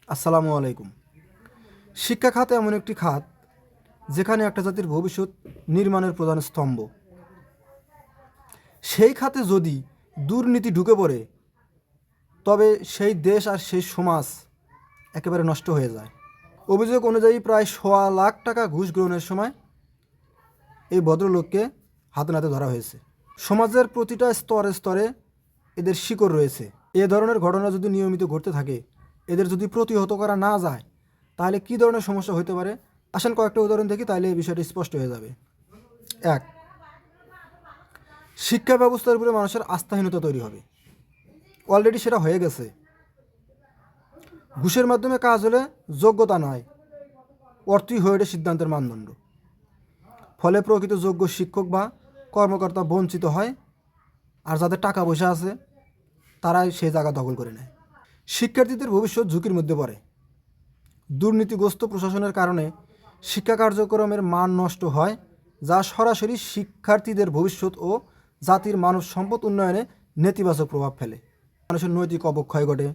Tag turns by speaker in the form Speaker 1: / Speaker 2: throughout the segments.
Speaker 1: আসসালামু আলাইকুম। শিক্ষা খাত এমন একটি খাত যেখানে একটা জাতির ভবিষ্যৎ নির্মাণের প্রধান স্তম্ভ। সেই খাতে যদি দুর্নীতি ঢুকে পড়ে তবে সেই দেশ আর সেই সমাজ একেবারে নষ্ট হয়ে যায়। অভিযোগ অনুযায়ী প্রায় 1,00,000 টাকা ঘুষ গ্রহণের সময় এই ভদ্রলোককে হাতে নাতে ধরা হয়েছে। সমাজের প্রতিটা স্তরে স্তরে এদের শিকড় রয়েছে। এ ধরনের ঘটনা যদি নিয়মিত ঘটতে থাকে, এদের যদি প্রতিহত করা না যায়, তাহলে কী ধরনের সমস্যা হতে পারে আসেন কয়েকটা উদাহরণ দেখি, তাহলে এই বিষয়টা স্পষ্ট হয়ে যাবে। 1. শিক্ষা ব্যবস্থার উপরে মানুষের আস্থাহীনতা তৈরি হবে। অলরেডি সেটা হয়ে গেছে। ঘুষের মাধ্যমে কাজ হলে যোগ্যতা নয়, অর্থই হয়ে ওঠে সিদ্ধান্তের মানদণ্ড। ফলে প্রকৃত যোগ্য শিক্ষক বা কর্মকর্তা বঞ্চিত হয়, আর যাদের টাকা পয়সা আছে তারাই সেই জায়গা দখল করে নেয়। শিক্ষার্থীদের ভবিষ্যৎ ঝুঁকির মধ্যে পড়ে। দুর্নীতিগ্রস্ত প্রশাসনের কারণে শিক্ষা কার্যক্রমের মান নষ্ট হয়, যা সরাসরি শিক্ষার্থীদের ভবিষ্যৎ ও জাতির মানব সম্পদ উন্নয়নে নেতিবাচক প্রভাব ফেলে। মানুষের নৈতিক অবক্ষয় ঘটে।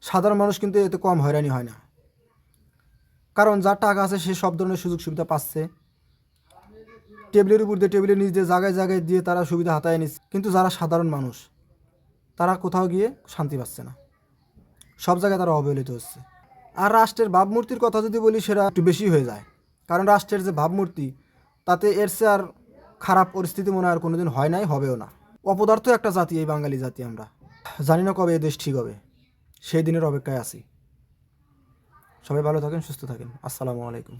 Speaker 1: সাধারণ মানুষ কিন্তু এতে কম হয়রানি হয় না, কারণ যার টাকা আছে সে সব ধরনের সুযোগ সুবিধা পাচ্ছে। টেবিলের উপর দিয়ে, টেবিলের নিচ দিয়ে, জায়গায় জায়গায় দিয়ে তারা সুবিধা হাতায় নিচ্ছে, কিন্তু যারা সাধারণ মানুষ তারা কোথাও গিয়ে শান্তি পাচ্ছে না, সব জায়গায় তারা অবহেলিত হচ্ছে। আর রাষ্ট্রের ভাবমূর্তির কথা যদি বলি, সেটা একটু বেশি হয়ে যায়, কারণ রাষ্ট্রের যে ভাবমূর্তি তাতে এর চেয়ে আর খারাপ পরিস্থিতি মনে আর কোনোদিন হয় নাই, হবেও না। অপদার্থ একটা জাতি এই বাঙালি জাতি। আমরা জানি না কবে এ দেশ ঠিক হবে, সেই দিনের অপেক্ষায় আছি। সবাই ভালো থাকেন, সুস্থ থাকেন। আসসালামু আলাইকুম।